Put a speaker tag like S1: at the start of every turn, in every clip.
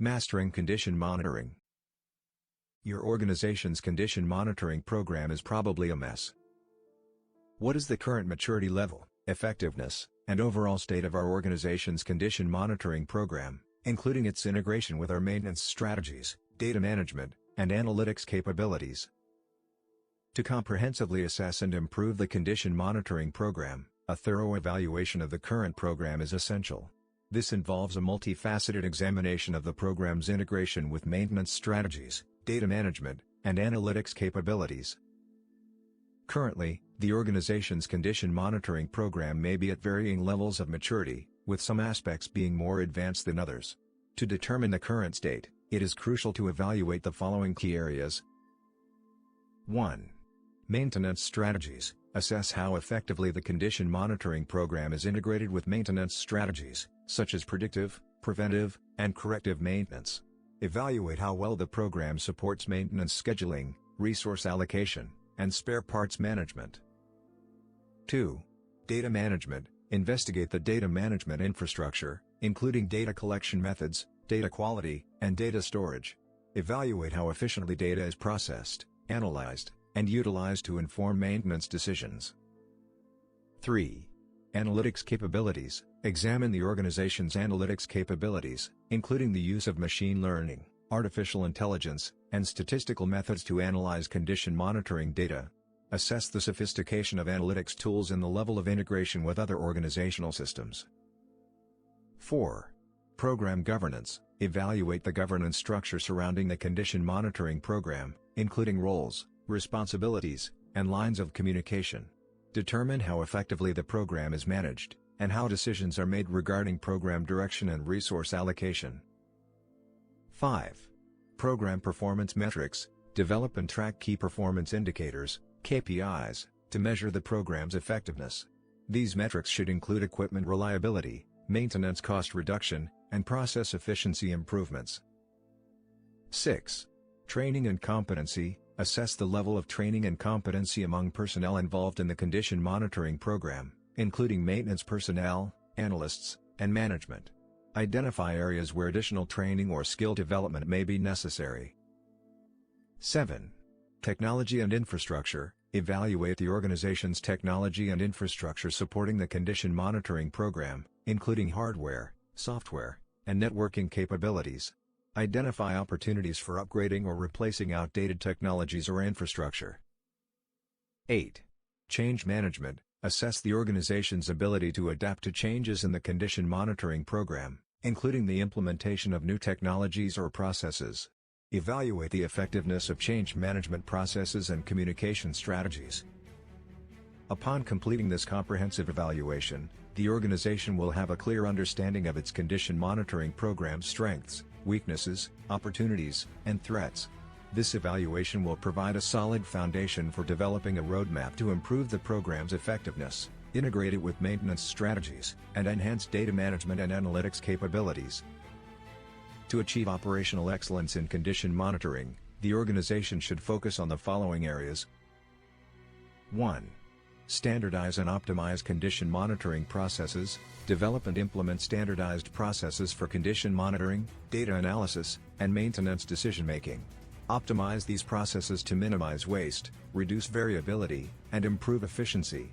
S1: Mastering condition monitoring. Your organization's condition monitoring program is probably a mess. What is the current maturity level, effectiveness, and overall state of our organization's condition monitoring program, including its integration with our maintenance strategies, data management, and analytics capabilities? To comprehensively assess and improve the condition monitoring program, a thorough evaluation of the current program is essential. This involves a multifaceted examination of the program's integration with maintenance strategies, data management, and analytics capabilities. Currently, the organization's condition monitoring program may be at varying levels of maturity, with some aspects being more advanced than others. To determine the current state, it is crucial to evaluate the following key areas. 1. Maintenance strategies. Assess how effectively the condition monitoring program is integrated with maintenance strategies, such as predictive, preventive, and corrective maintenance. Evaluate how well the program supports maintenance scheduling, resource allocation, and spare parts management. 2. Data management. Investigate the data management infrastructure, including data collection methods, data quality, and data storage. Evaluate how efficiently data is processed, analyzed, and utilized to inform maintenance decisions. 3. Analytics capabilities. Examine the organization's analytics capabilities, including the use of machine learning, artificial intelligence, and statistical methods to analyze condition monitoring data. Assess the sophistication of analytics tools and the level of integration with other organizational systems. 4. Program governance. Evaluate the governance structure surrounding the condition monitoring program, including roles, responsibilities, and lines of communication. Determine how effectively the program is managed, and how decisions are made regarding program direction and resource allocation. 5. Program performance metrics. Develop and track key performance indicators, KPIs, to measure the program's effectiveness. These metrics should include equipment reliability, maintenance cost reduction, and process efficiency improvements. 6. Training and competency. Assess the level of training and competency among personnel involved in the condition monitoring program, including maintenance personnel, analysts, and management. Identify areas where additional training or skill development may be necessary. 7. Technology and infrastructure. Evaluate the organization's technology and infrastructure supporting the condition monitoring program, including hardware, software, and networking capabilities. Identify opportunities for upgrading or replacing outdated technologies or infrastructure. 8. Change management. Assess the organization's ability to adapt to changes in the condition monitoring program, including the implementation of new technologies or processes. Evaluate the effectiveness of change management processes and communication strategies. Upon completing this comprehensive evaluation, the organization will have a clear understanding of its condition monitoring program's strengths, weaknesses, opportunities, and threats. This evaluation will provide a solid foundation for developing a roadmap to improve the program's effectiveness, integrate it with maintenance strategies, and enhance data management and analytics capabilities. To achieve operational excellence in condition monitoring, the organization should focus on the following areas. 1. Standardize and optimize condition monitoring processes. Develop and implement standardized processes for condition monitoring, data analysis, and maintenance decision-making. Optimize these processes to minimize waste, reduce variability, and improve efficiency.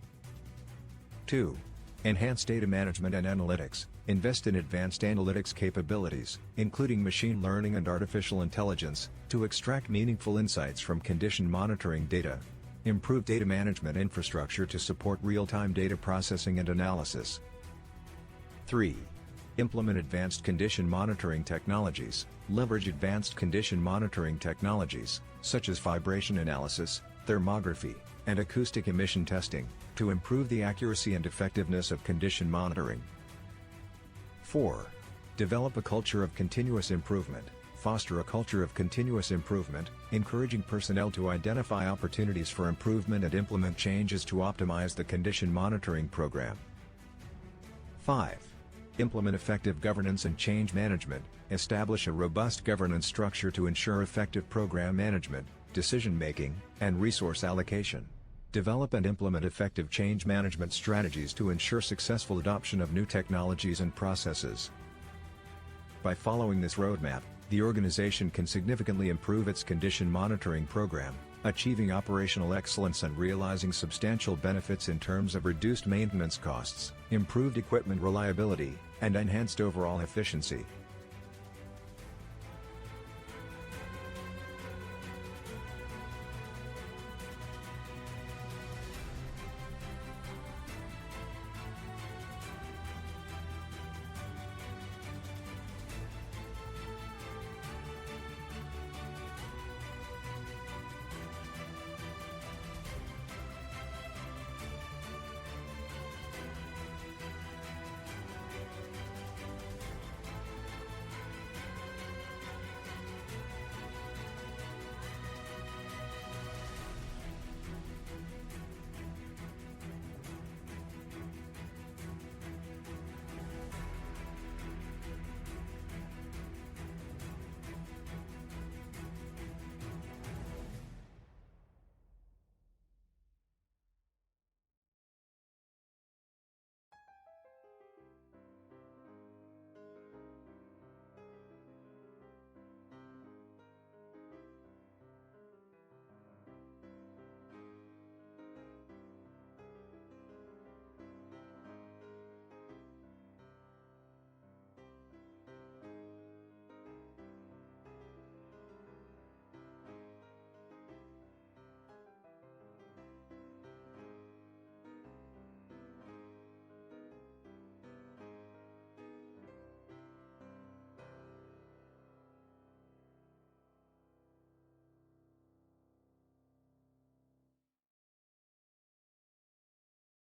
S1: 2. Enhance data management and analytics. Invest in advanced analytics capabilities, including machine learning and artificial intelligence, to extract meaningful insights from condition monitoring data. Improve data management infrastructure to support real-time data processing and analysis. 3. Implement advanced condition monitoring technologies. Leverage advanced condition monitoring technologies, such as vibration analysis, thermography, and acoustic emission testing, to improve the accuracy and effectiveness of condition monitoring. 4. Develop a culture of continuous improvement. Foster a culture of continuous improvement, encouraging personnel to identify opportunities for improvement and implement changes to optimize the condition monitoring program. 5. Implement effective governance and change management. Establish a robust governance structure to ensure effective program management, decision-making, and resource allocation. Develop and implement effective change management strategies to ensure successful adoption of new technologies and processes. By following this roadmap, the organization can significantly improve its condition monitoring program, achieving operational excellence and realizing substantial benefits in terms of reduced maintenance costs, improved equipment reliability, and enhanced overall efficiency.